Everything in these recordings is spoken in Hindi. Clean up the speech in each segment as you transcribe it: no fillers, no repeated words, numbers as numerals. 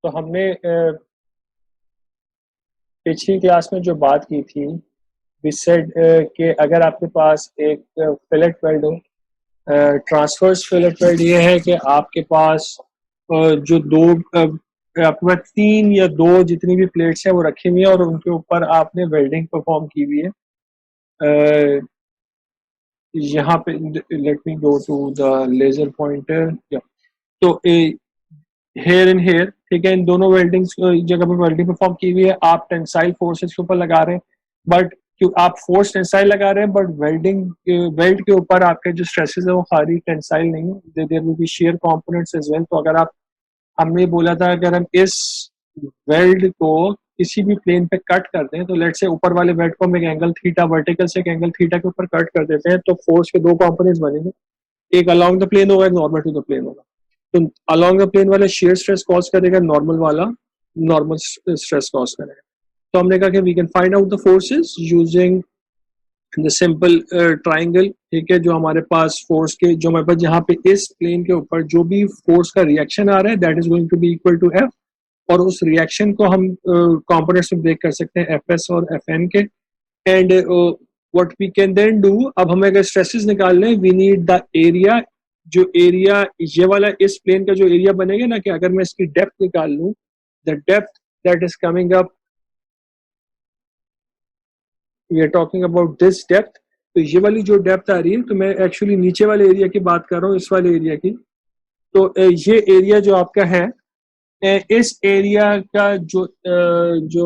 तो हमने पिछली क्लास में जो बात की थी, वी सेड कि अगर आपके पास एक फिलेट वेल्ड हो, ट्रांसवर्स फिलेट वेल्ड ये है कि आपके पास जो दो आपके पास 3 या 2 जितनी भी प्लेट्स हैं वो रखी हुई है और उनके ऊपर आपने वेल्डिंग परफॉर्म की हुई है। यहाँ पे let me go to the laser pointer, तो हेयर एंड हेयर, ठीक है, इन दोनों वेल्डिंग जगह पर वेल्डिंग परफॉर्म की हुई है। आप टेंसाइल फोर्सेस के ऊपर लगा रहे हैं, बट आप फोर्स टेंसाइल लगा रहे हैं, बट वेल्डिंग वेल्ड के ऊपर आपके जो स्ट्रेसेस है वो खाली टेंसाइल नहीं है, there will be shear components as well. तो अगर आप, हमने बोला था अगर हम इस वेल्ड को किसी भी प्लेन पे कट कर दें, तो लेट से ऊपर वाले वेल्ड को हम एक एंगल थीटा, वर्टिकल से एक एंगल थीटा के ऊपर कट कर देते हैं, तो फोर्स के 2 कंपोनेंट्स बनेंगे, एक अलोंग द प्लेन होगा, एक नॉर्मल टू द प्लेन होगा। तो अलोंग द प्लेन वाला शेयर स्ट्रेस कॉज करेगा, नॉर्मल वाला नॉर्मल स्ट्रेस कॉज करेगा। तो हमने कहा कि we can find out the forces using the simple triangle, ठीक है, जो हमारे पास फोर्स के, जो हमारे पास जहाँ पे इस प्लेन के ऊपर जो भी फोर्स का रिएक्शन आ रहा है that is going to be equal to F, और उस रिएक्शन को हम कंपोनेंट्स में ब्रेक कर सकते हैं एफ एस और एफ एन के। And what we can then do, अब हमें अगर स्ट्रेसेस निकालने हैं, वी नीड द एरिया, जो एरिया ये वाला इस प्लेन का जो एरिया बनेगा ना, कि अगर मैं इसकी डेप्थ निकाल लूं, the depth that is coming up, we are talking about this depth, तो ये वाली जो डेप्थ आ रही है, तो मैं एक्चुअली नीचे वाले एरिया की बात कर रहा हूँ, इस वाले एरिया की। तो ये एरिया जो आपका है, इस एरिया का जो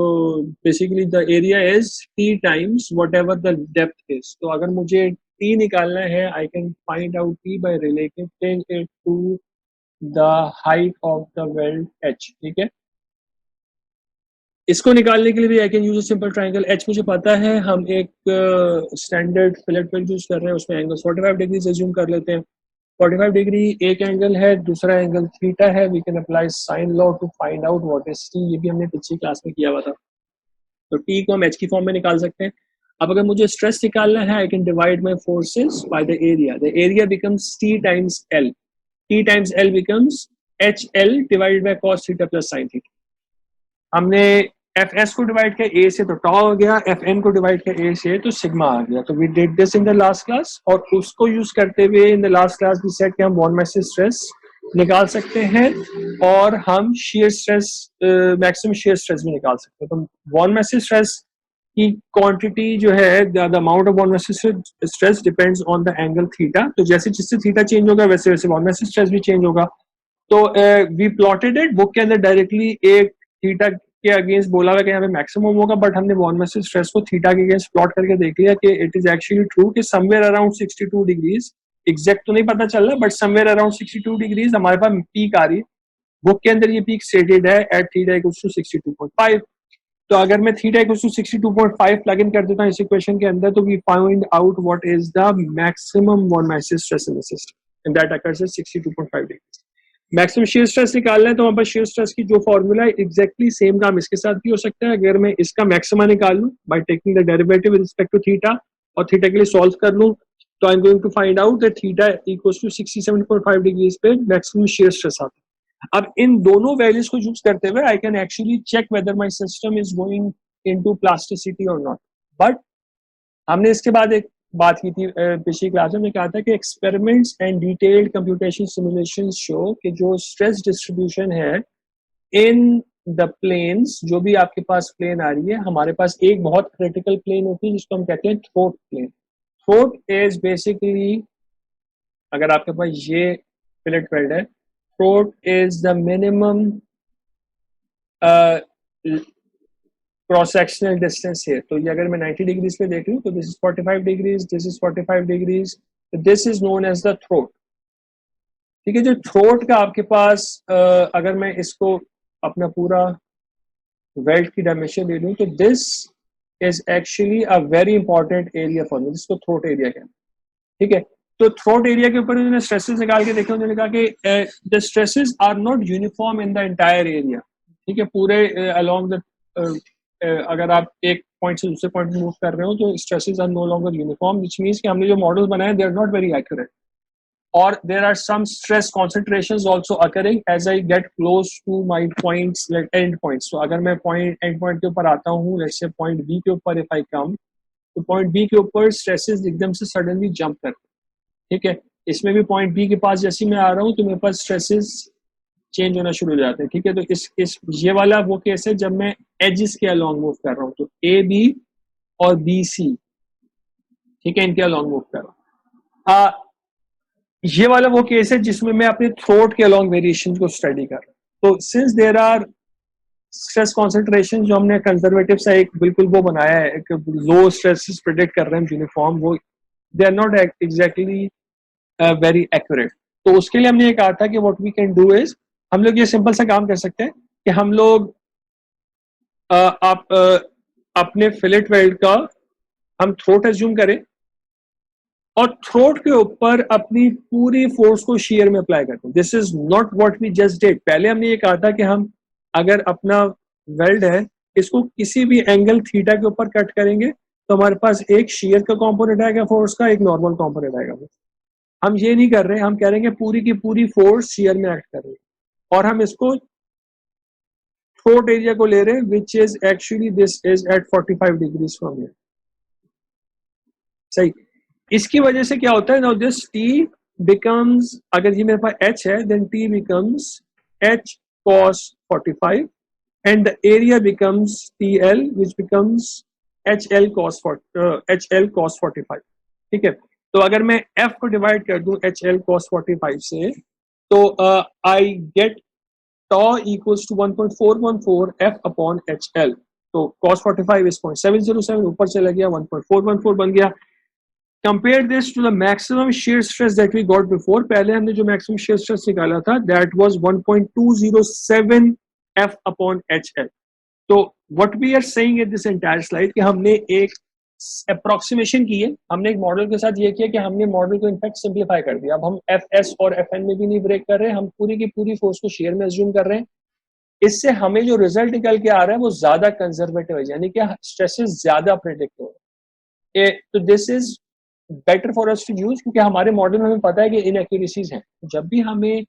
basically the area is T times whatever the depth is. तो अगर मुझे टी निकालना है, I can find out T by relating it to the height of the weld H, ठीक है। इसको निकालने के लिए भी आई कैन यूज सिंपल ट्राइंगल। एच मुझे पता है, हम एक स्टैंडर्ड फिलेट वेल्ड यूज कर रहे हैं, उसमें एंगल 45 डिग्री एज्यूम कर लेते हैं। 45 डिग्री एक एंगल है, दूसरा एंगल थीटा है। We can apply sine law to find out what is T, ये भी हमने पिछली क्लास में किया हुआ था। तो टी को हम एच की फॉर्म में निकाल सकते हैं। अब अगर मुझे स्ट्रेस निकालना है, I can divide my forces bye the area becomes T times L, T times L becomes H L divided by cos theta plus sin theta. हमने एफ एस को डिवाइड किया ए से तो टॉ हो गया, एफ एन को डिवाइड किया ए से तो सिग्मा आ गया। तो we did this in the last class, और उसको यूज करते हुए in the last class we said कि हम वॉन मैसेज स्ट्रेस निकाल सकते हैं और हम shear stress, maximum shear stress भी निकाल सकते हैं। तो वॉन मैसेज स्ट्रेस की क्वांटिटी जो है, the amount of von Mises stress depends on the angle theta. तो जैसे जिससे थीटा चेंज होगा वैसे वैसे वॉन मैसेज स्ट्रेस भी चेंज होगा। तो वी प्लॉटेड इट बुक के अंदर डायरेक्टली, एक थीटा के अगेंस्ट बोला हुआ कि यहाँ पे मैक्सिमम होगा, बट हमने वॉन मैसेज स्ट्रेस को थीटा के अगेंस्ट प्लॉट करके देख लिया कि इट इज एक्चुअली ट्रू कि समवेयर अराउंड 62 डिग्रीज, एग्जैक्ट तो नहीं पता चल रहा, बट समवेयर अराउंड 62 डिग्रीज हमारे पास पीक आ रही है। बुक के अंदर ये पीक स्टेटेड है एट थीटा इक्वल्स टू 62.5। तो अगर मैं theta equals to 62.5 plug in कर देता हूँ इस इक्वेशन के अंदर, तो we find out what is the maximum von Mises stress in the system, and that occurs at 62.5 degrees. Maximum shear stress निकालना है, तो हमारे पास शेयर स्ट्रेस की जो फॉर्मूला है एग्जैक्टली सेम काम इसके साथ भी हो सकता है। अगर मैं इसका मैक्सिमा निकाल लूं by taking the derivative with respect to theta और थीटा के लिए सॉल्व कर लूं, तो I am going to find out that theta equals to 67.5 degrees पे मैक्सिमम शेयर स्ट्रेस आता है। अब इन दोनों वैल्यूज को यूज करते हुए I can actually check whether my system is going into plasticity और नॉट। बट हमने इसके बाद एक बात की थी पिछली क्लास में, कहा था कि experiments and detailed computation simulations show कि जो स्ट्रेस डिस्ट्रीब्यूशन है इन द प्लेन्स, जो भी आपके पास प्लेन आ रही है, हमारे पास एक बहुत क्रिटिकल प्लेन होती है जिसको हम कहते हैं throat plane. Throat is basically, अगर आपके पास ये फिलेट वेल्ड है, throat is the minimum cross sectional distance है। तो ये अगर मैं 90 डिग्रीज पे देख लूं, तो this is 45 degrees, this is 45 degrees, this is known as the throat. ठीक है, जो थ्रोट का आपके पास अगर मैं इसको अपना पूरा वेल्ड की डायमेंशन ले लूं, तो this is actually a very important area for me, जिसको थ्रोट एरिया कहते हैं। ठीक है, तो थ्रोट एरिया के ऊपर उन्होंने स्ट्रेसेस निकाल के देखे, उन्होंने कहा कि the stresses are not uniform in the entire area. ठीक है, पूरे अलोंग द अगर आप एक पॉइंट से दूसरे पॉइंट मूव कर रहे हो, तो stresses are no longer uniform, which means कि हमने जो मॉडल बनाए they are not very accurate. or there are some stress concentrations also occurring as I get close to my points, like end points. So अगर मैं end point के ऊपर आता हूँ, let's say point B के ऊपर if I come, तो point B के ऊपर stresses एकदम से suddenly jump करते हैं, ठीक है. इसमें भी point B के पास जैसे मैं आ रहा हूँ तो मेरे पास stresses चेंज होना शुरू हो जाते हैं, ठीक है. तो इस ये वाला वो केस है जब मैं एजेस के अलॉन्ग मूव कर रहा हूँ, तो ए बी और बी सी, ठीक है, इनके अलॉन्ग मूव कर रहा हूँ. ये वाला वो केस है जिसमें मैं अपने थ्रोट के अलॉन्ग वेरिएशन को स्टडी कर रहा हूँ. तो since there are stress concentration, जो हमने कंजर्वेटिव सा एक बिल्कुल वो बनाया है, एक लो स्ट्रेस प्रिडिक्ट कर रहे हैं यूनिफॉर्म, वो they are not exactly very accurate. तो उसके लिए हमने ये कहा था कि what we can do is, हम लोग ये सिंपल सा काम कर सकते हैं कि हम लोग अपने फिलेट वेल्ड का हम थ्रोट एज्यूम करें और थ्रोट के ऊपर अपनी पूरी फोर्स को शेयर में अप्लाई करते हैं. This is not what we just did. पहले हमने ये कहा था कि हम अगर अपना वेल्ड है इसको किसी भी एंगल थीटा के ऊपर कट करेंगे तो हमारे पास एक शेयर का कंपोनेंट आएगा फोर्स का, एक नॉर्मल कंपोनेंट आएगा. हम ये नहीं कर रहे, हम कह रहे हैं कि पूरी की पूरी फोर्स शेयर में एक्ट कर रही है और हम इसको थ्रोट एरिया को ले रहे हैं which is actually this is at 45 degrees from here. सही. इसकी वजह से क्या होता है, नाउ दिस टी बिकम्स, अगर ये मेरे पास h है then t becomes h cos 45 and the area becomes TL which becomes HL cos 45. ठीक है. तो अगर मैं F को डिवाइड कर दूं HL cos 45 से, तो I get tau equals to 1.414 F upon HL. तो cos 45 is 0.707, ऊपर चला गया 1.414 बन गया. Compare this to the maximum shear stress that we got before. पहले हमने जो maximum shear stress निकाला था that was 1.207 F upon HL. तो what we are saying in this entire slide कि हमने एक approximation की है, हमने एक मॉडल के साथ ये किया कि हमने मॉडल को इनफैक्ट सिंप्लीफाई कर दिया. अब हम FS और FN में भी नहीं ब्रेक कर रहे, हम पूरी की पूरी फोर्स को शेयर में अज्यूम कर रहे हैं. इससे हमें जो रिजल्ट निकल के आ रहा है वो ज्यादा कंजर्वेटिव है, यानी कि स्ट्रेसेस ज्यादा प्रेडिक्ट हो रहे हैं. तो this is better for us to use, क्योंकि हमारे मॉडल में हमें पता है कि इनएक्यूरेसीज हैं. जब भी हमें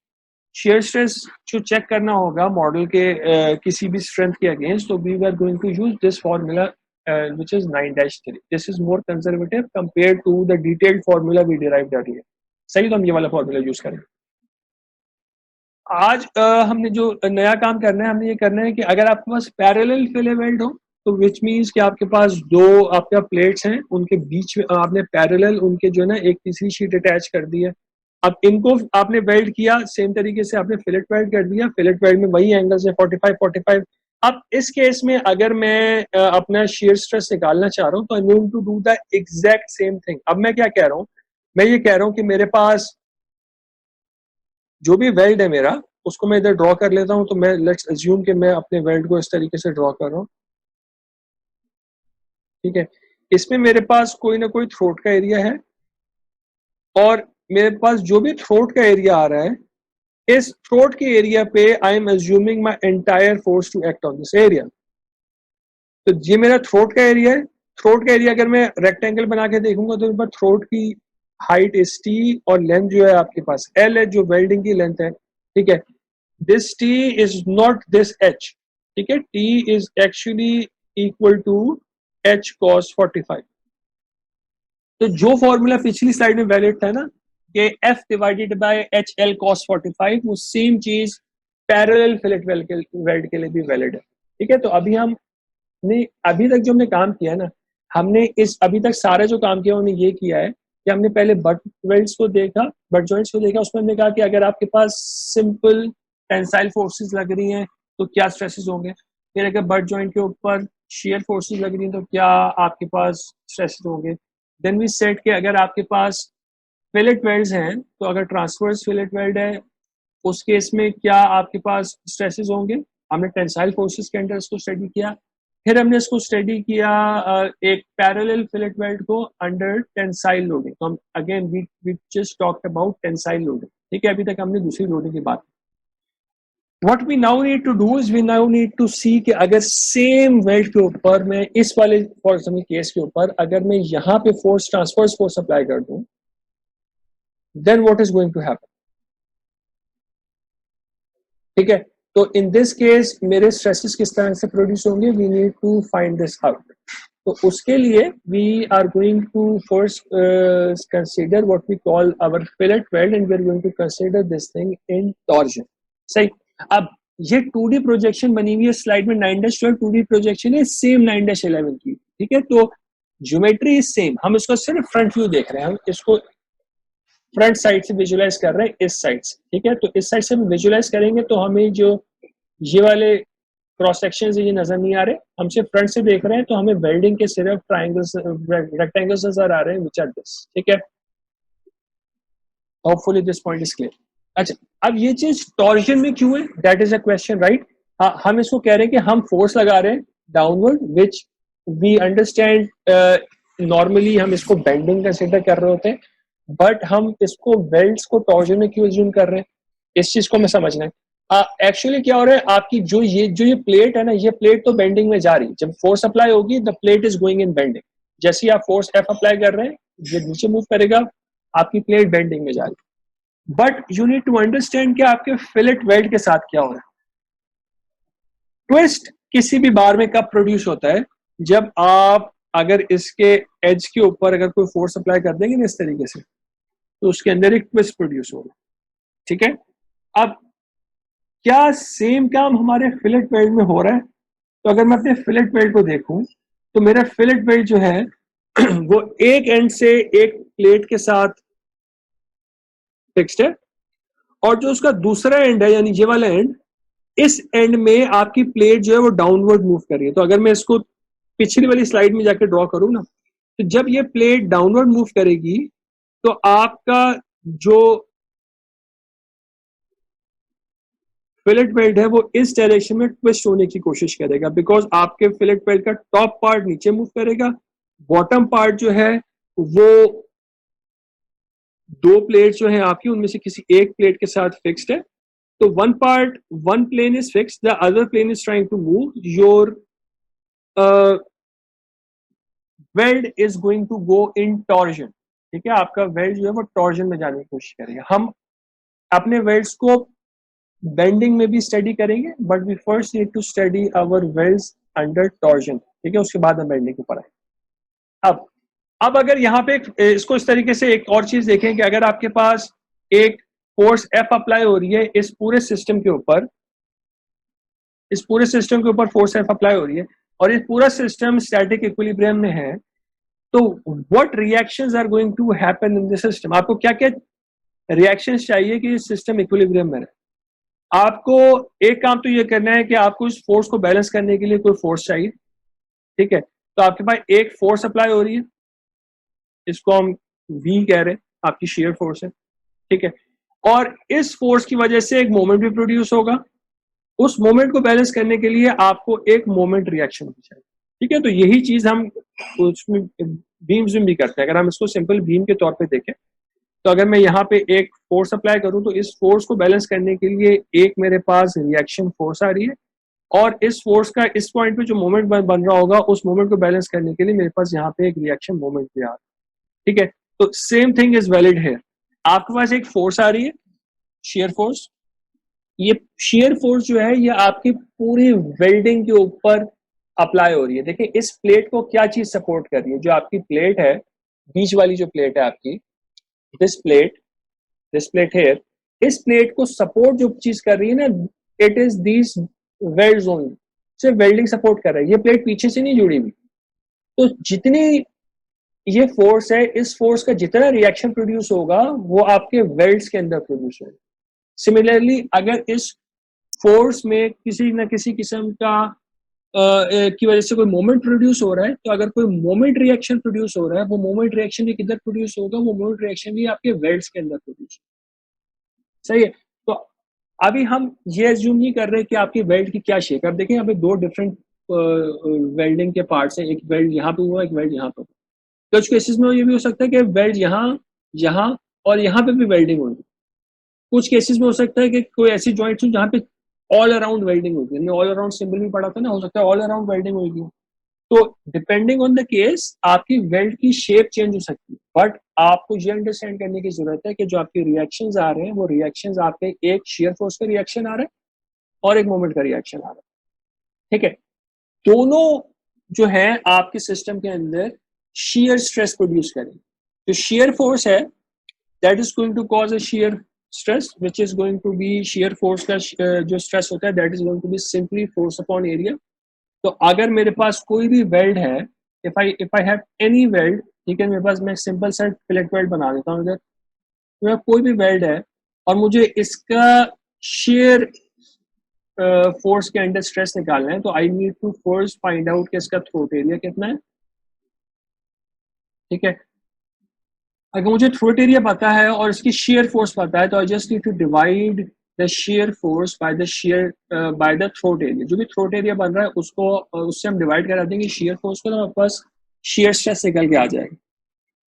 शेयर स्ट्रेस जो चेक करना होगा मॉडल के किसी भी स्ट्रेंथ के अगेंस्ट, तो we are going to use this formula which is 9-3. This is more conservative compare to the detailed formula we derived earlier. सही. तो हम ये वाला फॉर्मूला यूज करेंगे. आज हमने जो नया काम करना है, हमने ये करना है कि अगर आपके पास पैरेलल फिले वेल्ड हो, तो विच मीन्स कि आपके पास दो आपका प्लेट्स हैं, उनके बीच में आपने पैरेलल उनके जो है ना एक तीसरी शीट अटैच कर दी है. अब इनको आपने वेल्ड किया, सेम तरीके से आपने फिलेट वेल्ड कर दिया. फिलेट वेल्ड में वही एंगल्स है 45. अब इस केस में अगर मैं अपना शेयर स्ट्रेस निकालना चाह रहा हूँ तो I am going to do the exact same thing. अब मैं क्या कह रहा हूँ, मैं ये कह रहा हूँ कि मेरे पास जो भी वेल्ड है मेरा, उसको मैं इधर ड्रॉ कर लेता हूँ. तो मैं लेट्स अज्यूम कि मैं अपने वेल्ड को इस तरीके से ड्रॉ कर रहा हूँ. ठीक है. इसमें मेरे पास कोई ना कोई थ्रोट का एरिया है और मेरे पास जो भी थ्रोट का एरिया आ रहा है, इस थ्रोट के एरिया पे I am assuming my entire force to act on this area. तो ये मेरा थ्रोट का एरिया है. थ्रोट का एरिया अगर मैं रेक्टेंगल बना के देखूंगा तो मेरे पास थ्रोट की हाइट इज टी और लेंथ जो है आपके पास एल है, जो वेल्डिंग की लेंथ है. ठीक है. This T is not this H. ठीक है. T is actually equal to H cos 45. तो जो फॉर्मूला पिछली स्लाइड में वैलिड था ना कि F divided by HL cos 45, वो सेम चीज पैरेलल फिलेट वेल्ड के लिए भी वैलिड है. ठीक है. तो अभी तक जो हमने काम किया है ना, हमने अभी तक सारा जो काम किया हमने ये किया है कि हमने पहले बट वेल्ड्स को देखा, बट जॉइंट्स को देखा. उसमें हमने कहा कि अगर आपके पास सिंपल टेंसाइल फोर्सेस लग रही हैं तो क्या स्ट्रेसेस होंगे. फिर अगर बट जॉइंट के ऊपर शेयर फोर्सेस लग रही हैं तो क्या आपके पास स्ट्रेसेस होंगे. देन वी सेट कि अगर आपके पास फिलेट वेल्ड्स हैं तो अगर ट्रांसवर्स फिलेट वेल्ड है उस केस में क्या आपके पास स्ट्रेसेस होंगे. हमने टेंसाइल फोर्सेस के अंडर इसको स्टडी किया. फिर हमने इसको स्टडी किया एक पैरेलल फिलेट वेल्ड को अंडर टेंसाइल लोडिंग. तो हम again we just talked about tensile loading. ठीक है. अभी तक हमने दूसरी लोडिंग की बात. What we now need to do is we now need to see कि अगर सेम वेल्ड के ऊपर मैं इस वाले फॉर एग्जाम्पल केस के ऊपर अगर मैं यहाँ पे फोर्स ट्रांसफर्स फोर्स अप्लाई कर दूं, then what is going to happen? ठीक है, तो इन दिस केस मेरे स्ट्रेसेस किस तरह से प्रोड्यूस होंगे, we need to find this out. तो उसके लिए we are going to first consider what we call our fillet weld and we are going to consider this thing in torsion. सही. अब ये 2D प्रोजेक्शन बनी हुई है स्लाइड में 9-12 2D प्रोजेक्शन है, सेम 9-11 की. ठीक है, तो ज्योमेट्री इज सेम, हम इसको सिर्फ फ्रंट व्यू देख रहे हैं, हम इसको फ्रंट साइड से विजुलाइज कर रहे हैं इस साइड से. ठीक है, तो इस साइड से हम विजुलाइज करेंगे तो हमें जो ये वाले क्रॉस सेक्शन ये नजर नहीं आ रहे, हम सिर्फ फ्रंट से देख रहे हैं, तो हमें वेल्डिंग के सिर्फ ट्राइंगल्स रेक्टेंगल्स नजर आ रहे हैं विच आर दिस. ठीक है, hopefully this point is clear. अच्छा, अब ये चीज टॉर्जन में क्यों है, that is a question, right. हम इसको कह रहे हैं कि हम फोर्स लगा रहे हैं downward which we understand normally हम इसको बेंडिंग कंसिडर कर रहे होते हैं, बट हम इसको वेल्ड्स को टॉर्जन में क्यों अज्यूम कर रहे हैं, इस चीज को हमें समझना है. एक्चुअली क्या हो रहा है, आपकी जो ये प्लेट है ना, ये प्लेट तो बेंडिंग में जा रही है. जब फोर्स अप्लाई होगी the plate is going in bending. जैसे ही आप फोर्स एफ अप्लाई कर रहे हैं, ये नीचे मूव करेगा, आपकी प्लेट बेंडिंग में जा रही है. But you need to understand कि आपके फिलेट वेल्ड के साथ क्या हो रहा है. ट्विस्ट किसी भी बार में कब प्रोड्यूस होता है, जब आप अगर इसके एज के ऊपर अगर कोई फोर्स अप्लाई कर देंगे ना इस तरीके से, तो उसके अंदर एक ट्विस्ट प्रोड्यूस होगा. ठीक है, अब क्या सेम काम हमारे फिलेट वेल्ड में हो रहा है. तो अगर मैं अपने फिलेट वेल्ड को देखूं, तो मेरा फिलेट वेल्ड जो है वो एक एंड से एक प्लेट के साथ फिक्स्ड है, और जो उसका दूसरा एंड है यानी ये वाला एंड, इस एंड में आपकी प्लेट जो है वो डाउनवर्ड मूव कर रही है. तो अगर मैं इसको पिछली वाली स्लाइड में जाके ड्रॉ करूं ना, तो जब ये प्लेट डाउनवर्ड मूव करेगी तो आपका जो फिलेट वेल्ड है वो इस डायरेक्शन में ट्विस्ट होने की कोशिश करेगा, बिकॉज आपके फिलेट वेल्ड का टॉप पार्ट नीचे मूव करेगा, बॉटम पार्ट जो है वो दो प्लेट जो है आपकी उनमें से किसी एक प्लेट के साथ फिक्स्ड है. तो one plane is fixed, the other plane is trying to move, your weld is going to go in torsion. ठीक है, आपका वेल्ड जो है वो टॉर्जन में जाने की कोशिश करेगा. हम अपने वेल्ड्स को बेंडिंग में भी स्टडी करेंगे, but we first need to study our welds under torsion. ठीक है, उसके बाद हम बेंडिंग के ऊपर आए. अब अगर यहाँ पे इसको इस तरीके से एक और चीज देखें कि अगर आपके पास एक फोर्स एफ अप्लाई हो रही है इस पूरे सिस्टम के ऊपर, फोर्स एफ अप्लाई हो रही है और ये पूरा सिस्टम स्टैटिक इक्विलिब्रियम में है, तो what reactions are going to happen in the system. आपको क्या क्या रिएक्शंस चाहिए कि सिस्टम इक्विलिब्रियम में रहे. आपको एक काम तो ये करना है कि आपको इस फोर्स को बैलेंस करने के लिए कोई फोर्स चाहिए. ठीक है, तो आपके पास एक फोर्स अप्लाई हो रही है, इसको हम V कह रहे हैं, आपकी शेयर फोर्स है. ठीक है, और इस फोर्स की वजह से एक मोमेंट भी प्रोड्यूस होगा. उस मोमेंट को बैलेंस करने के लिए आपको एक मोमेंट रिएक्शन भी चाहिए. ठीक है, तो यही चीज हम उसमें बीम्स में भी करते हैं. अगर हम इसको सिंपल बीम के तौर पे देखें, तो अगर मैं यहाँ पे एक फोर्स अप्लाई करूं तो इस फोर्स को बैलेंस करने के लिए एक मेरे पास रिएक्शन फोर्स आ रही है, और इस फोर्स का इस पॉइंट पे जो मोमेंट बन रहा होगा उस मोमेंट को बैलेंस करने के लिए मेरे पास यहाँ पे एक रिएक्शन मोमेंट भी आ रहा है. ठीक है, तो सेम थिंग इज वैलिड है. आपके पास एक फोर्स आ रही है, शेयर फोर्स. ये शेयर फोर्स जो है ये आपकी पूरी वेल्डिंग के ऊपर अप्लाई हो रही है. देखिए इस प्लेट को क्या चीज सपोर्ट कर रही है, जो आपकी प्लेट है, बीच वाली जो प्लेट है आपकी, दिस प्लेट हेयर, इस प्लेट को सपोर्ट जो चीज कर रही है ना, it is these welds only. सिर्फ वेल्डिंग सपोर्ट कर रहा है, ये प्लेट पीछे से नहीं जुड़ी हुई. तो जितनी ये फोर्स है, इस फोर्स का जितना रिएक्शन प्रोड्यूस होगा वो आपके वेल्ड्स के अंदर प्रोड्यूस होगा. सिमिलरली अगर इस फोर्स में किसी न किसी किस्म का की वजह से कोई मोमेंट प्रोड्यूस हो रहा है, तो अगर कोई मोमेंट रिएक्शन प्रोड्यूस हो रहा है, वो मोमेंट रिएक्शन भी किधर प्रोड्यूस होगा, वो मोमेंट रिएक्शन भी आपके वेल्ड्स के अंदर प्रोड्यूस होगा. सही है, तो अभी हम ये एज्यूम नहीं कर रहे कि आपकी वेल्ड की क्या शेप है. अब देखिए यहाँ पे दो डिफरेंट वेल्डिंग के पार्ट्स हैं, एक वेल्ड यहाँ पे हुआ, एक वेल्ड यहाँ पे. कुछ केसेस में ये भी हो सकता है कि वेल्ड यहाँ और यहाँ पे भी वेल्डिंग होगी. कुछ केसेस में हो सकता है कि कोई ऐसी जॉइंट्स हो जहाँ पे ऑल अराउंड वेल्डिंग होगी. हमने ऑल अराउंड सिंबल भी पढ़ा था ना, हो सकता है ऑल अराउंड वेल्डिंग होगी. तो डिपेंडिंग ऑन द केस आपकी वेल्ड की शेप चेंज हो सकती है, बट आपको ये अंडरस्टैंड करने की जरूरत है कि जो आपके रिएक्शंस आ रहे हैं वो रिएक्शंस आपके एक शेयर फोर्स का रिएक्शन आ रहा है और एक मोमेंट का रिएक्शन आ रहा है, ठीक है। दोनों जो है आपके सिस्टम के अंदर shear स्ट्रेस प्रोड्यूस करेंगे। जो shear फोर्स है that is going to cause a shear stress which is going to be shear force का जो स्ट्रेस होता है that is going to be simply force upon area. तो अगर मेरे पास कोई भी वेल्ड है, if I have any weld, ठीक है, मेरे पास मैं सिंपल सा फिलेट वेल्ड बना देता हूँ इधर, तो कोई भी वेल्ड है और मुझे इसका shear फोर्स के अंडर स्ट्रेस निकालना है, तो I need to first find out कि इसका थ्रोट एरिया कितना है, ठीक है। अगर मुझे थ्रोट एरिया पता है और इसकी शेयर फोर्स पता है तो I just need to divide the shear force by the throat area. जो भी थ्रोट एरिया बन रहा है उसको उससे हम डिवाइड करा देंगे शेयर फोर्स को, तो हमारे पास शेयर स्ट्रेस निकल के आ जाएगा।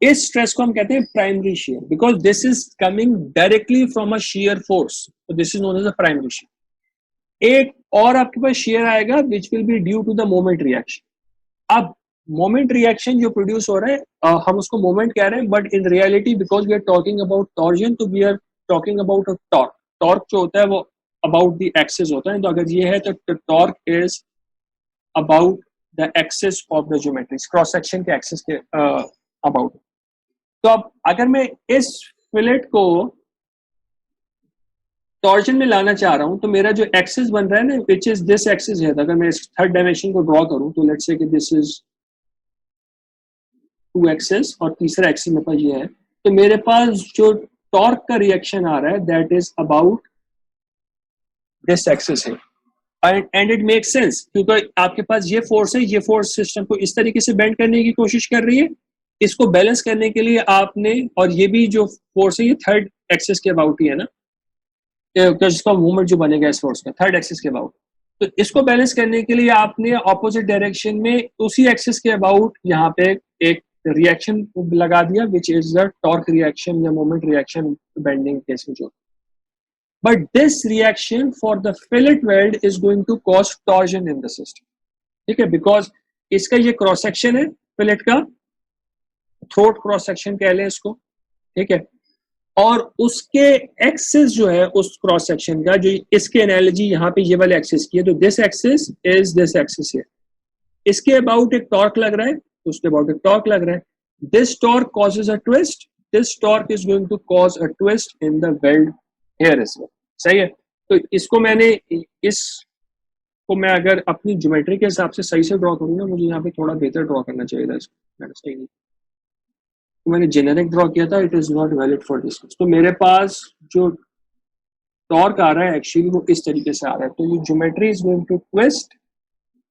इस स्ट्रेस को हम कहते हैं primary shear, because this is coming directly from a shear force, तो this is known as a primary shear. एक और आपके पास शेयर आएगा which will be due to the moment reaction. अब मोमेंट रिएक्शन जो प्रोड्यूस हो रहा है हम उसको मोमेंट कह रहे हैं, but in reality because we are talking about torsion तो we are talking about a torque. Torque जो होता है वो अबाउट द एक्सिस होता है, तो अगर ये है तो torque is about the axis of the geometry, cross section के एक्सिस के अबाउट। तो अब अगर मैं इस फिलेट को टॉर्जन में लाना चाह रहा हूं तो मेरा जो एक्सिस बन रहा है ना विच इज दिस एक्सिस है, अगर मैं इस थर्ड डायमेंशन को ड्रॉ करूं तो लेट्स से कि दिस इज 2 एक्सिस और तीसरा एक्सिस मेरे पास ये है, तो मेरे पास जो टॉर्क का रिएक्शन आ रहा है that is about this axis है। एंड इट मेक सेंस क्योंकि आपके पास ये फोर्स है, ये फोर्स सिस्टम को इस तरीके से बेंड करने की कोशिश कर रही है, इसको बैलेंस करने के लिए आपने, और ये भी जो फोर्स है ये थर्ड एक्सिस के अबाउट ही है ना, जिसका मूवमेंट जो बनेगा इस फोर्स का थर्ड एक्सिस के अबाउट, तो इसको बैलेंस करने के लिए आपने ऑपोजिट डायरेक्शन में उसी एक्सिस के अबाउट यहाँ पे एक रिएक्शन लगा दिया which is the torque reaction या मोमेंट रिएक्शन बेंडिंग केस में जो। But this reaction for the fillet weld is going to cause torsion in the system, ठीक है, बिकॉज इसका ये क्रॉस सेक्शन है फिलेट का, थ्रोट क्रॉस सेक्शन कह लें इसको, ठीक है, और उसके एक्सिस जो है उस क्रॉस सेक्शन का, जो इसके एनालॉजी यहाँ पे ये वाले एक्सिस की है, तो this axis is this axis है, इसके अबाउट एक टॉर्क लग रहा है, तो उसके अबाउट एक टॉर्क लग रहा है, this torque causes a twist, this torque is going to cause a twist in the weld here as well, सही है। तो इसको मैंने इसको मैं अगर अपनी ज्योमेट्री के हिसाब से सही से ड्रॉ करूँ मुझे यहाँ पे थोड़ा बेहतर ड्रॉ करना चाहिए था इसको, सही नहीं, तो मैंने जेनेरिक ड्रॉ किया था, it is not valid for this. तो मेरे पास जो टॉर्क आ रहा है एक्चुअली वो इस तरीके से आ रहा है, तो ये geometry is going to twist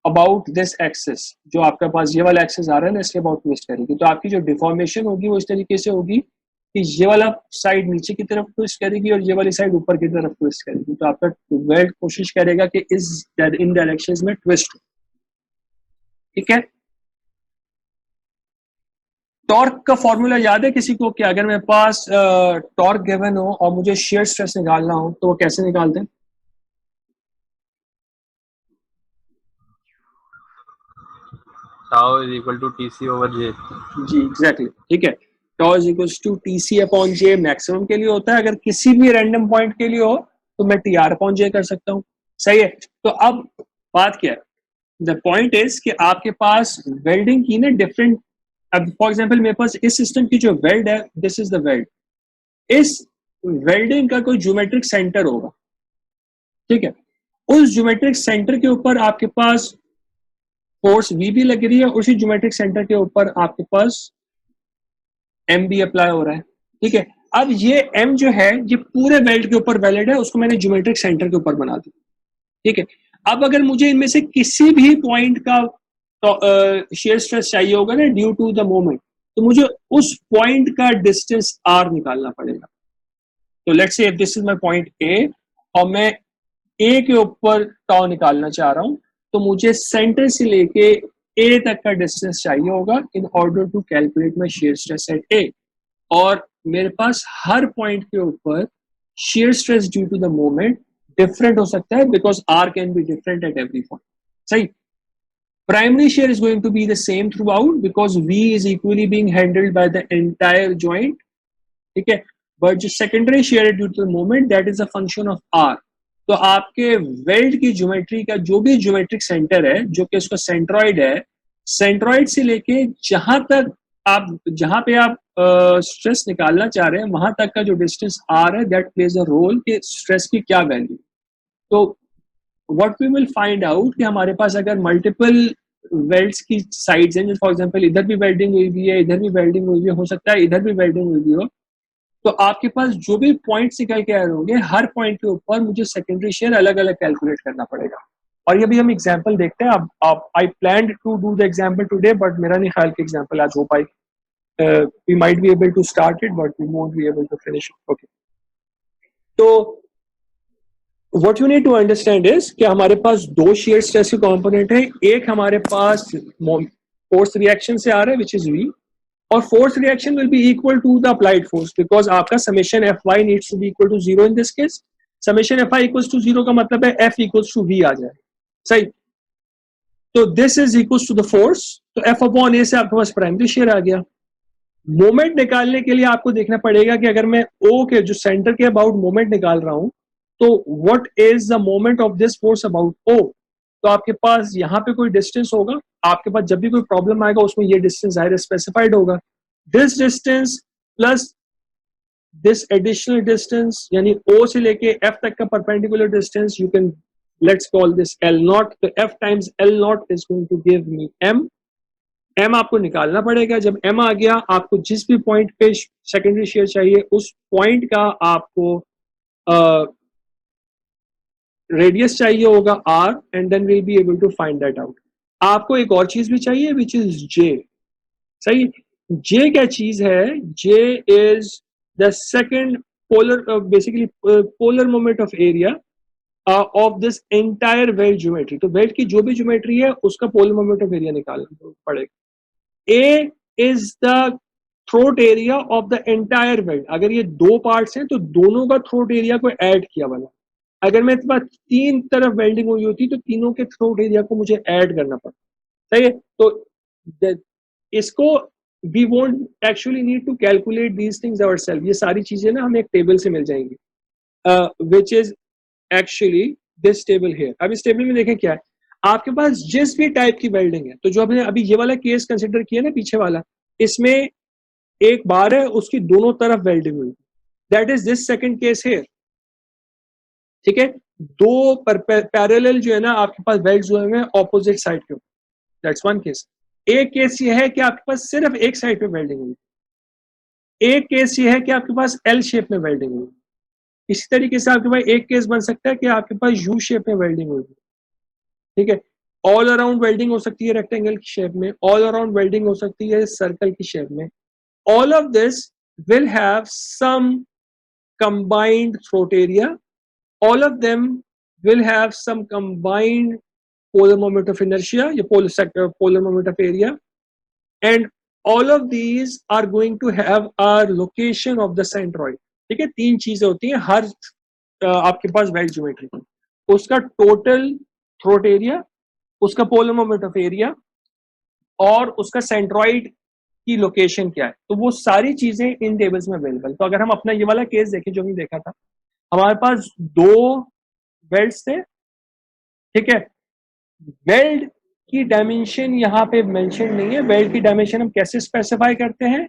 about this axis, जो आपके पास ये वाला एक्सिस आ रहा है ना इसके अबाउट ट्विस्ट करेगी, तो आपकी जो डिफॉर्मेशन होगी वो इस तरीके से होगी कि ये वाला साइड नीचे की तरफ ट्विस्ट करेगी और ये वाली साइड ऊपर की तरफ ट्विस्ट करेगी, तो आपका वेल्ड कोशिश करेगा कि इस इन डायरेक्शंस में ट्विस्ट हो, ठीक है। टॉर्क का फॉर्मूला याद है किसी को कि अगर मेरे पास टॉर्क गिवन हो और मुझे शेयर स्ट्रेस निकालना हो तो वो कैसे निकालते हैं? Tau is equal to TC over J. जी एग्जैक्टली, ठीक है, tau is equal to TC upon J maximum के लिए होता है, अगर किसी भी रैंडम पॉइंट के लिए हो तो मैं टी आर अपॉन जे कर सकता हूँ, सही है। तो अब बात क्या है, द पॉइंट इज कि आपके पास वेल्डिंग की ना डिफरेंट, अब फॉर एग्जांपल मेरे पास इस सिस्टम की जो वेल्ड है दिस इज द वेल्ड, इस वेल्डिंग का कोई ज्योमेट्रिक सेंटर होगा, ठीक है, उस ज्योमेट्रिक सेंटर के ऊपर आपके पास फोर्स वी भी लग रही है, उसी ज्योमेट्रिक सेंटर के ऊपर आपके पास एम भी अप्लाई हो रहा है, ठीक है। अब ये एम जो है ये पूरे वेल्ड के ऊपर वैलिड है, उसको मैंने ज्योमेट्रिक सेंटर के ऊपर बना दिया, ठीक है। अब अगर मुझे इनमें से किसी भी पॉइंट का तो शेयर स्ट्रेस चाहिए होगा ना ड्यू टू द मोमेंट, तो मुझे उस पॉइंट का डिस्टेंस आर निकालना पड़ेगा। तो let's say if this is my point A और मैं ए के ऊपर टाउ निकालना चाह रहा हूं, तो मुझे सेंटर से लेके ए तक का डिस्टेंस चाहिए होगा in order to calculate my shear stress at A, और मेरे पास हर पॉइंट के ऊपर shear stress due to the moment different हो सकता है because r can be different at every point, सही। Primary shear is going to be the same throughout because V is equally being handled by the entire joint, ठीक है. But जो secondary shear है due to the moment, that is a function of R. तो आपके वेल्ड की ज्योमेट्री का जो भी ज्योमेट्रिक सेंटर है, जो कि उसका सेंट्रॉइड है, सेंट्रॉइड से लेके जहां पे आप स्ट्रेस निकालना चाह रहे हैं वहां तक का जो डिस्टेंस आर है, दैट प्लेज अ रोल कि स्ट्रेस की क्या वैल्यू. तो what we will find out कि हमारे पास अगर मल्टीपल वेल्ड्स की साइड्स हैं, फॉर एग्जांपल इधर भी वेल्डिंग हुई हुई है, इधर भी वेल्डिंग हुई हुई है, हो सकता है इधर भी वेल्डिंग हुई हुई हो, तो आपके पास जो भी पॉइंट्स निकल के आ रहे होंगे, हर पॉइंट के ऊपर मुझे सेकेंडरी शेयर अलग अलग कैलकुलेट करना पड़ेगा. और ये भी हम एग्जांपल देखते हैं. अब I planned to do the example today, but मेरा नहीं ख्याल कि एग्जांपल आज हो पाई. we might be able to start it, but we won't be able to finish it. Okay. तो what you need to understand is कि हमारे पास दो shear stress के component है. एक हमारे पास force reaction से आ रहा है, which is V, और force reaction will be equal to the applied force because आपका summation Fy needs to be equal to 0 in this case. Summation Fy equals to 0 का मतलब है F equals to V आ जाए, सही. तो this is equals to the force, तो F upon A से आपके पास primary shear आ गया. मोमेंट निकालने के लिए आपको देखना पड़ेगा कि अगर मैं O के जो सेंटर के अबाउट मोमेंट निकाल रहा हूं, तो what is the moment of this force about O. तो आपके पास यहाँ पे कोई डिस्टेंस होगा, आपके पास जब भी कोई प्रॉब्लम आएगा उसमें ये डिस्टेंस जाहिर स्पेसिफाइड होगा. This distance plus this additional distance यानी O से लेके F तक का perpendicular distance, you can let's call this L naught. तो F times L naught is going to give me M. M आपको निकालना पड़ेगा. जब M आ गया, आपको जिस भी पॉइंट पे सेकेंडरी शेयर चाहिए उस पॉइंट का आपको रेडियस चाहिए होगा R, and then will be able to find that out. आपको एक और चीज भी चाहिए विच इज J, सही. J क्या चीज है? J is the second polar, basically polar moment of area of this entire weld geometry. तो वेल्ड की जो भी ज्योमेट्री है उसका पोलर मोमेंट ऑफ एरिया निकालना पड़ेगा. A is the throat area of the entire weld. अगर ये दो पार्ट्स हैं तो दोनों का थ्रोट एरिया को ऐड किया वाला. अगर मेरे पास तीन तरफ वेल्डिंग हुई होती तो तीनों के थ्रोट एरिया को मुझे ऐड करना पड़ता, सही है. तो इसको we won't actually need to calculate these things ourselves. ये सारी चीजें ना हमें एक टेबल से मिल जाएंगी, which is actually this table here. अब इस टेबल में देखें क्या है. आपके पास जिस भी टाइप की वेल्डिंग है, तो जो हमने अभी ये वाला केस कंसिडर किया ना पीछे वाला, इसमें एक बार है उसकी दोनों तरफ वेल्डिंग हुई, that is this second case है, ठीक है. दो पैरेलल जो है ना आपके पास वेल्ड्स हुए हैं ऑपोजिट साइड के ऊपर, दैट्स वन केस. एक केस ये है कि आपके पास सिर्फ एक साइड पे वेल्डिंग हुई. एक केस ये है कि आपके पास एल शेप में वेल्डिंग हुई. इसी तरीके से आपके पास एक केस बन सकता है कि आपके पास यू शेप में वेल्डिंग हुई, ठीक है. ऑल अराउंड वेल्डिंग हो सकती है रेक्टेंगल की शेप में, ऑल अराउंड वेल्डिंग हो सकती है सर्कल की शेप में. All of this will have some combined throat area, all of them will have some combined polar moment of inertia, your polar sector, polar moment of area, and all of these are going to have a location of the centroid. ठीक है. तीन चीजें होती हैं हर आपके पास वेल्ड ज्योमेट्री में, उसका टोटल थ्रोट एरिया, उसका पोलर मोमेंट ऑफ एरिया और उसका सेंट्रॉइड की लोकेशन क्या है. तो वो सारी चीजें इन टेबल्स में अवेलेबल. तो अगर हम अपना ये वाला केस देखें जो हमने देखा था, हमारे पास दो वेल्ड्स थे, ठीक है. वेल्ड की डायमेंशन यहाँ पे मेंशन नहीं है. वेल्ड की डायमेंशन हम कैसे स्पेसिफाई करते हैं?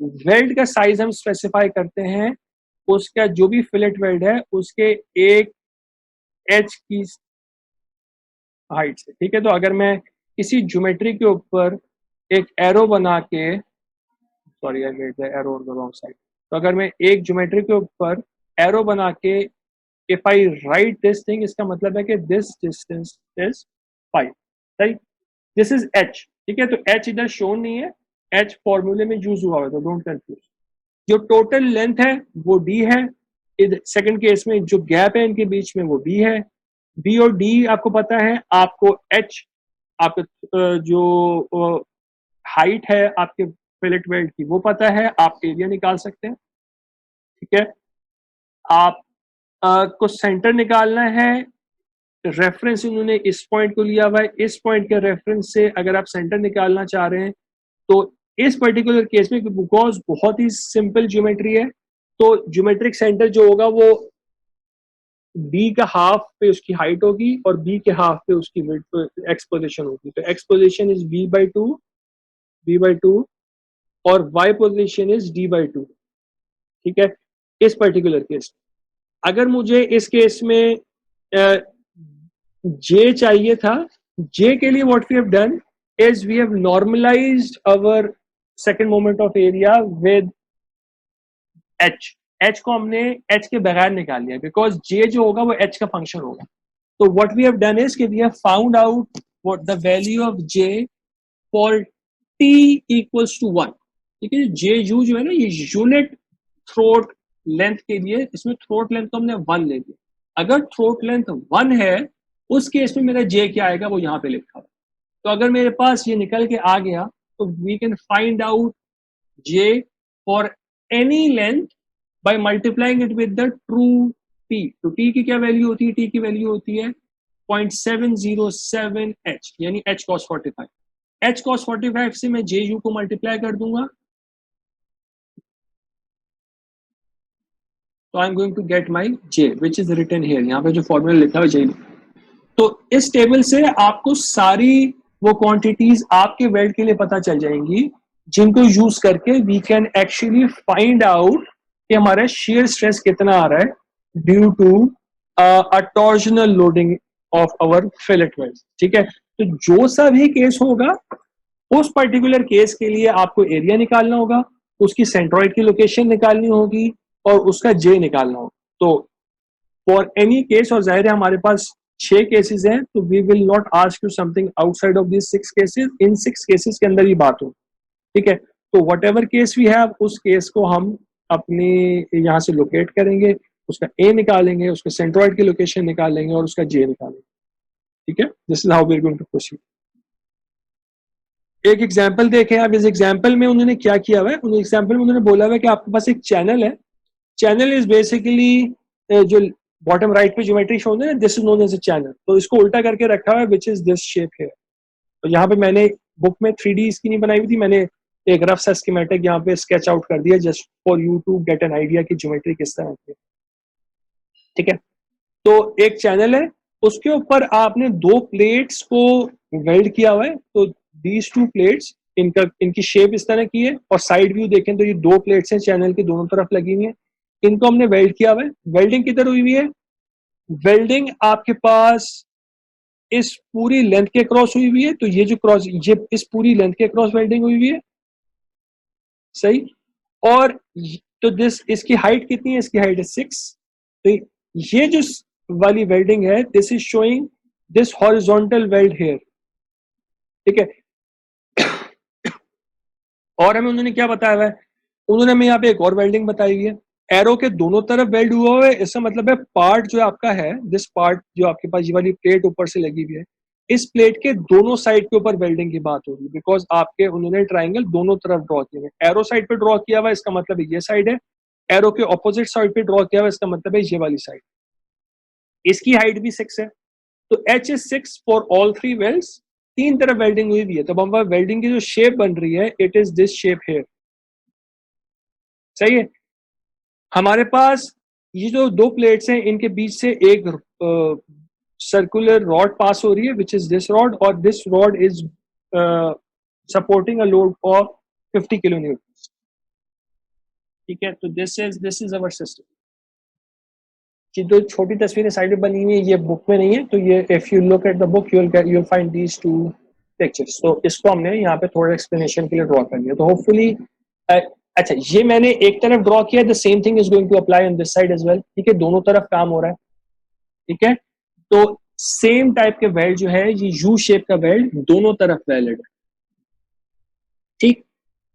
वेल्ड का साइज हम स्पेसिफाई करते हैं उसका जो भी फिलेट वेल्ड है उसके एक एच की हाइट से, ठीक है. तो अगर मैं किसी ज्योमेट्री के ऊपर एक एरो बना के, sorry I made the arrow on the wrong side. तो अगर मैं एक ज्योमेट्री के ऊपर एरो बना के if I right this thing, इसका मतलब है कि this distance is 5, right. This is h, ठीक है. तो h इधर शोन नहीं है, h फॉर्मूले में यूज हुआ है, तो डोंट कंफ्यूज. जो टोटल लेंथ है वो d है. सेकंड केस में जो गैप है इनके बीच में वो b है. b और d आपको पता है. आपको h आपके जो हाइट है आपके फिलेट वेल्ड की वो पता है, आप एरिया निकाल सकते हैं, ठीक है. आप को सेंटर निकालना है रेफरेंस इन्होंने इस पॉइंट को लिया हुआ है, इस पॉइंट के रेफरेंस से अगर आप सेंटर निकालना चाह रहे हैं तो इस पर्टिकुलर केस में बिकॉज बहुत ही सिंपल ज्योमेट्री है, तो ज्योमेट्रिक सेंटर जो होगा वो बी का हाफ पे उसकी हाइट होगी और बी के हाफ पे उसकी एक्स पोजिशन होगी। तो एक्स पोजिशन इज b/2 और वाई पोजिशन इज d/2। ठीक है, इस पर्टिकुलर केस अगर मुझे इस केस में जे चाहिए था, जे के लिए what we have done is we have normalized our second moment of area with H को हमने एच के बगैर निकाल लिया बिकॉज जे जो होगा वो एच का फंक्शन होगा। तो what we have done is कि we have found out what the value of J for t equals to 1। ठीक है, जे यू जो है ना ये यूनिट थ्रोट लेंथ के लिए, इसमें थ्रोट लेंथ तो हमने 1 ले लिया। अगर थ्रोट लेंथ 1 है उस केस में मेरा जे क्या आएगा वो यहाँ पे लिखा हुआ। तो अगर मेरे पास ये निकल के आ गया तो we can find out J for any length by multiplying it with the true t। तो t की क्या वैल्यू होती है? t की वैल्यू होती है 0.707 h यानी h cos 45। h cos 45 से मैं ju को मल्टीप्लाई कर दूंगा तो I am going to get my j which is written here. यहाँ पे जो फॉर्मूला लिखा है j। तो इस टेबल से आपको सारी वो क्वांटिटीज आपके वेल्ड के लिए पता चल जाएंगी जिनको यूज करके we can actually find out कि हमारा शेयर स्ट्रेस कितना आ रहा है due to a torsional loading of our fillet welds. ठीक है, तो जो सा भी केस होगा उस पर्टिकुलर केस के लिए आपको एरिया निकालना होगा, उसकी सेंट्रॉइड की लोकेशन निकालनी होगी और उसका जे निकालना होगा। तो फॉर एनी केस, और जाहिर है हमारे पास 6 केसेस हैं तो we will not ask you something outside of this 6 cases. इन 6 केसेस के अंदर ही बात हो। ठीक है, तो whatever case we have उस केस को हम अपने यहाँ से लोकेट करेंगे, उसका ए निकालेंगे, उसके सेंट्रॉइड की लोकेशन निकालेंगे और उसका जे निकालेंगे। ठीक है, this is how we are going to proceed. एक एग्जांपल देखें आप। इस एग्जांपल में उन्होंने क्या किया हुआ है? उन्होंने एग्जांपल में उन्होंने बोला हुआ है कि आपके पास एक चैनल है। चैनल इज बेसिकली जो बॉटम राइट पे ज्योमेट्री शो है, this is known as a channel. तो इसको उल्टा करके रखा हुआ है विच इज दिस शेप है। तो यहाँ पे मैंने बुक में 3D इसकी नहीं बनाई हुई थी, मैंने एक रफ सा स्कीमेटिक यहाँ पे स्केच आउट कर दिया just for you to get an idea कि ज्योमेट्री किस तरह की है। ठीक है, तो एक चैनल है, उसके ऊपर आपने 2 प्लेट्स को वेल्ड किया हुआ है। तो दीज 2 प्लेट्स, इनकी शेप इस तरह की है और साइड व्यू देखें तो ये 2 प्लेट्स हैं चैनल की दोनों तरफ लगी हुई है। इनको हमने वेल्ड किया हुआ है। वेल्डिंग किधर हुई हुई है? वेल्डिंग आपके पास इस पूरी लेंथ के क्रॉस हुई हुई है। तो ये जो क्रॉस, ये इस पूरी लेंथ के क्रॉस वेल्डिंग हुई हुई है, सही। और तो दिस, इसकी हाइट कितनी है? इसकी हाइट है 6। तो ये जो वाली वेल्डिंग है this is showing this horizontal weld here. ठीक है, और हमें उन्होंने क्या बताया हुआ है? उन्होंने हमें यहाँ पे एक और वेल्डिंग बताई हुई है। एरो के दोनों तरफ वेल्ड हुआ हुआ है। इसका मतलब है पार्ट जो आपका है, दिस पार्ट जो आपके पास ये वाली प्लेट ऊपर से लगी हुई है, इस प्लेट के दोनों साइड के ऊपर वेल्डिंग की बात होगी बिकॉज आपके उन्होंने ट्राइंगल दोनों तरफ ड्रॉ किए हैं। एरो साइड पे ड्रॉ किया हुआ है, इसका मतलब है ये साइड है। एरो के ऑपोजिट साइड पे ड्रॉ किया हुआ है, इसका मतलब है ये वाली साइड। इसकी हाइट भी 6 है। तो H is 6 for all 3 welds. 3 तरफ वेल्डिंग हुई भी है। तो हम वेल्डिंग की जो शेप बन रही है it is this shape here. सही है। हमारे पास ये जो 2 प्लेट्स हैं इनके बीच से एक सर्कुलर रॉड पास हो रही है विच इज दिस रॉड, और this rod is supporting a load of 50 kilo Newton. ठीक है, तो दिस इज अवर सिस्टम। ये जो छोटी तस्वीरें साइड में बनी हुई है ये बुक में नहीं है, तो ये if you look at the book you will find these 2 pictures. तो इसको हमने यहाँ पे थोड़ा एक्सप्लेनेशन के लिए ड्रॉ कर लिया। तो होपफुली अच्छा, ये मैंने एक तरफ ड्रॉ किया, the same thing is going to apply on this side as well. ठीक है, दोनों तरफ काम हो रहा है। ठीक है, तो सेम टाइप के वेल्ड जो है ये यू शेप का वेल्ड दोनों तरफ वैलिड है। ठीक,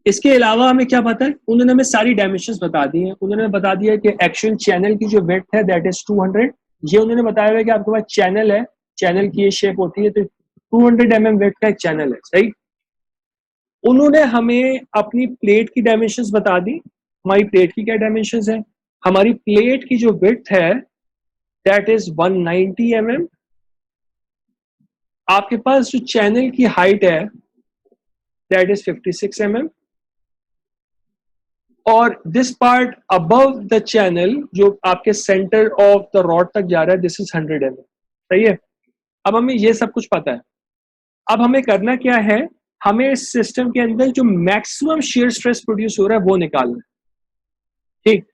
इसके अलावा हमें क्या पता है? उन्होंने हमें सारी डायमेंशंस बता दी हैं। उन्होंने बता दिया कि एक्चुअल चैनल की जो विड्थ है दैट इज 200। ये उन्होंने बताया हुआ है कि आपके पास चैनल है, चैनल की ये शेप होती है, तो 200 mm विड्थ का एक चैनल है। सही। उन्होंने हमें अपनी प्लेट की डायमेंशंस बता दी। हमारी प्लेट की क्या डायमेंशंस है? हमारी प्लेट की जो विड्थ है दैट इज 190 mm आपके पास जो चैनल की हाइट है दैट इज 56 mm, और this part above the channel जो आपके सेंटर ऑफ द रॉड तक जा रहा है दिस इज 100 mm। सही है। अब हमें ये सब कुछ पता है। अब हमें करना क्या है, हमें इस सिस्टम के अंदर जो मैक्सिमम शेयर स्ट्रेस प्रोड्यूस हो रहा है वो निकालना है। ठीक,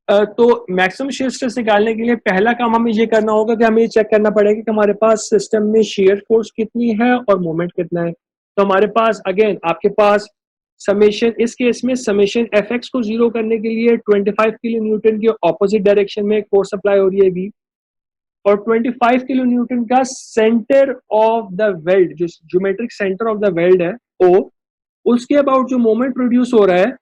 तो मैक्सिमम शेयर स्ट्रेस निकालने के लिए पहला काम हमें ये करना होगा कि हमें ये चेक करना पड़ेगा कि हमारे पास सिस्टम में शेयर फोर्स कितनी है और मोमेंट कितना है। तो हमारे पास अगेन आपके पास समेशन, इस केस में समेशन एफ एक्स को जीरो करने के लिए 25 किलो न्यूटन के ऑपोजिट डायरेक्शन में एक फोर्स अप्लाई हो रही है वी, और 25 किलो न्यूटन का सेंटर ऑफ द वेल्ड, जो geometric centre of the weld है ओ, उसके अबाउट जो मोमेंट प्रोड्यूस हो रहा है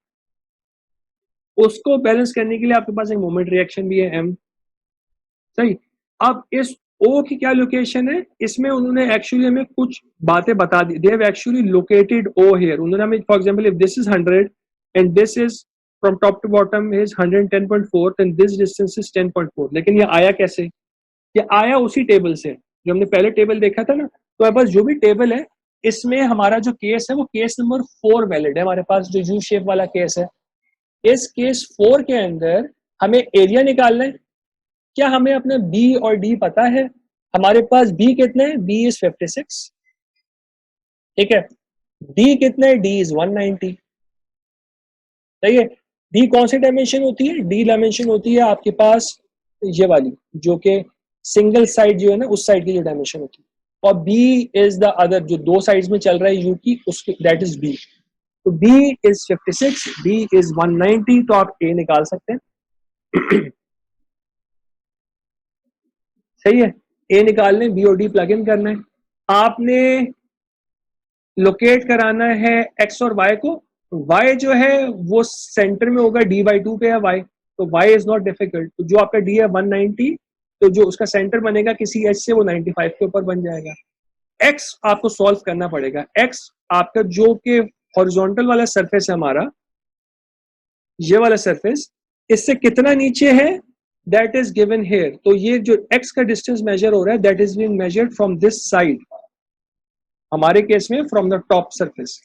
उसको बैलेंस करने के लिए आपके पास एक मोमेंट रिएक्शन भी है एम। सही। अब इस ओ की क्या लोकेशन है, इसमें उन्होंने एक्चुअली हमें कुछ बातें बता दी। They have actually located O here. उन्होंने हमें for example if this is 100 and this is from top to bottom is 110.4 then this distance is 10.4। लेकिन ये आया कैसे, ये आया उसी टेबल से जो हमने पहले टेबल देखा था ना। तो बस जो भी टेबल है इसमें हमारा जो केस है वो केस नंबर 4 वैलिड है। हमारे पास जो यू शेप वाला केस है, इस केस 4 के अंदर हमें एरिया निकालना है। क्या हमें अपने बी और डी पता है? हमारे पास बी कितना है, बी इज 56, ठीक है। डी कितना है, डी इज 190, सही है। डी कौन सी डायमेंशन होती है, डी डायमेंशन होती है आपके पास ये वाली जो कि सिंगल साइड जो है ना उस साइड की जो डायमेंशन होती है, और बी इज द अदर जो दो साइड्स में चल रहा है यू की, उसकी दैट इज बी। तो b इज 56, b इज 190, तो आप a निकाल सकते हैं। सही है, a निकाल लें, b और d प्लग इन करना है। आपने लोकेट कराना है x और y को। y जो है वो सेंटर में होगा, d/2 पे है y, तो y इज नॉट डिफिकल्ट। तो जो आपका d है 190, तो जो उसका सेंटर बनेगा किसी h से वो 95 के ऊपर बन जाएगा। x आपको सॉल्व करना पड़ेगा। x आपका जो कि हॉरिजॉन्टल वाला सरफेस है हमारा, ये वाला सरफेस, इससे कितना नीचे है दैट इज गिवन हियर। तो ये जो x का डिस्टेंस मेजर हो रहा है that is being measured from this side, हमारे केस में फ्रॉम द टॉप सरफेस।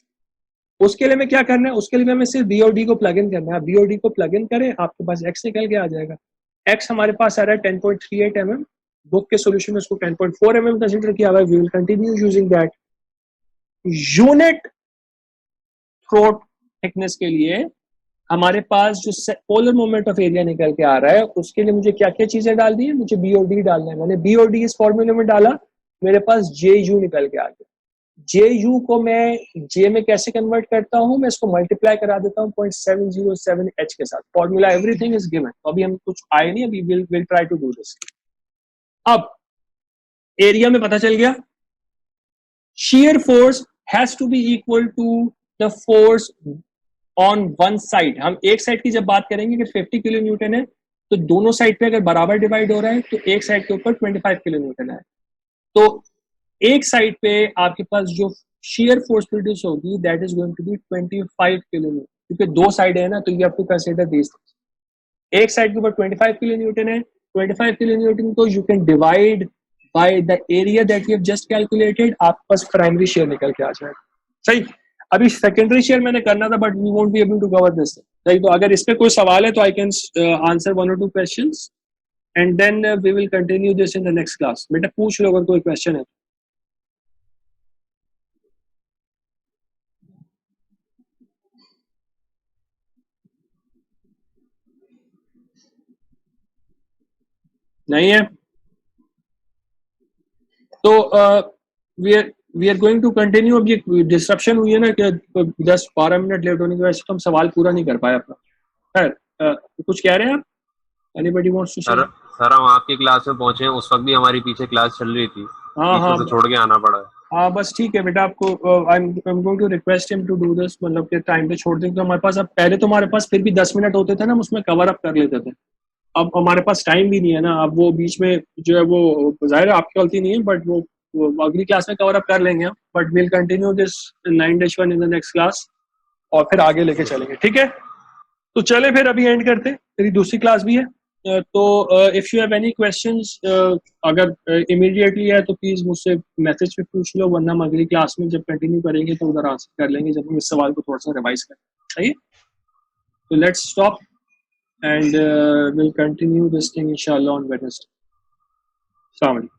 उसके लिए हमें क्या करना है, उसके लिए हमें सिर्फ बी और डी को प्लग इन करना है। बी और डी को प्लग इन करें, आपके पास x निकल के आ जाएगा। x हमारे पास आ रहा है 10.38 mm, बुक के सॉल्यूशन में उसको 10.4 mm कंसीडर किया हुआ है। We will continue using that. Unit throat thickness के लिए हमारे पास जो पोलर मोमेंट ऑफ एरिया निकल के आ रहा है उसके लिए मुझे क्या क्या चीजें डाल दी है, मुझे बी और डी डालना है। मैंने बी और डी इस फॉर्मूले में डाला, मेरे पास जे यू निकल के आ गया। जे यू को मैं जे में कैसे कन्वर्ट करता हूं, मैं इसको मल्टीप्लाई करा देता हूं 0.707 एच के साथ। Formula everything is given. अभी हम कुछ आए नहीं, अभी will try to do this. अब एरिया में पता चल गया, shear force has to be equal to the force on one side। हम एक साइड की जब बात करेंगे कि 50 किलो न्यूटन है तो दोनों साइड पे अगर बराबर डिवाइड हो रहा है तो एक साइड के ऊपर 25 किलो न्यूटन है। तो एक साइड पे आपके पास जो shear force प्रोड्यूस होगी that is going to be 25 kilo newton, क्योंकि दो साइड है ना, तो you have to consider this. एक साइड के ऊपर 25 किलो न्यूटन है, 25 किलो न्यूटन को you can divide by the area that you have just calculated, आपके पास प्राइमरी शेयर निकल के आ जाएगा। सही। अभी सेकेंडरी शेयर मैंने करना था but we won't be able to cover this. सही। तो अगर इस पे कोई सवाल है तो I can answer 1 or 2 questions and then we will continue this in the next class. बेटा पूछ लो अगर कोई क्वेश्चन है। नहीं है तो we are going to continue. अब ये डिस्ट्रप्शन हुई है ना कि 10-12 मिनट लेट होने की वजह से तो हम सवाल पूरा नहीं कर पाए अपना। खैर कुछ कह रहे हैं आप? एनीबॉडी वांट्स टू से? सर हम आपकी क्लास में पहुंचे हैं, उस वक्त भी हमारी पीछे क्लास चल रही थी, हाँ से छोड़ के आना पड़ा है। हाँ बस ठीक है बेटा, आपको I am going to request him to do this, मतलब कि टाइम पे छोड़ दें। तो हमारे पास अब पहले तो हमारे पास फिर भी 10 मिनट होते थे ना, हम उसमें कवर अप कर लेते थे। अब हमारे पास टाइम भी नहीं है ना, अब वो बीच में जो है वो जाहिर है आपकी गलती नहीं है बट वो अगली क्लास में कवर अप कर लेंगे हम। But will continue this 9-1 in the next class और फिर आगे लेके चलेंगे, ठीक है। तो चले फिर अभी एंड करते, मेरी दूसरी क्लास भी है। तो if you have any questions, अगर इमीडिएटली है तो प्लीज़ मुझसे मैसेज पे पूछ लो, वरना हम अगली क्लास में जब कंटिन्यू करेंगे तो उधर आंसर कर लेंगे जब हम इस सवाल को थोड़ा सा रिवाइज करें. सही है? तो let's stop and we'll continue this thing inshallah on Wednesday. Assalamu alaikum.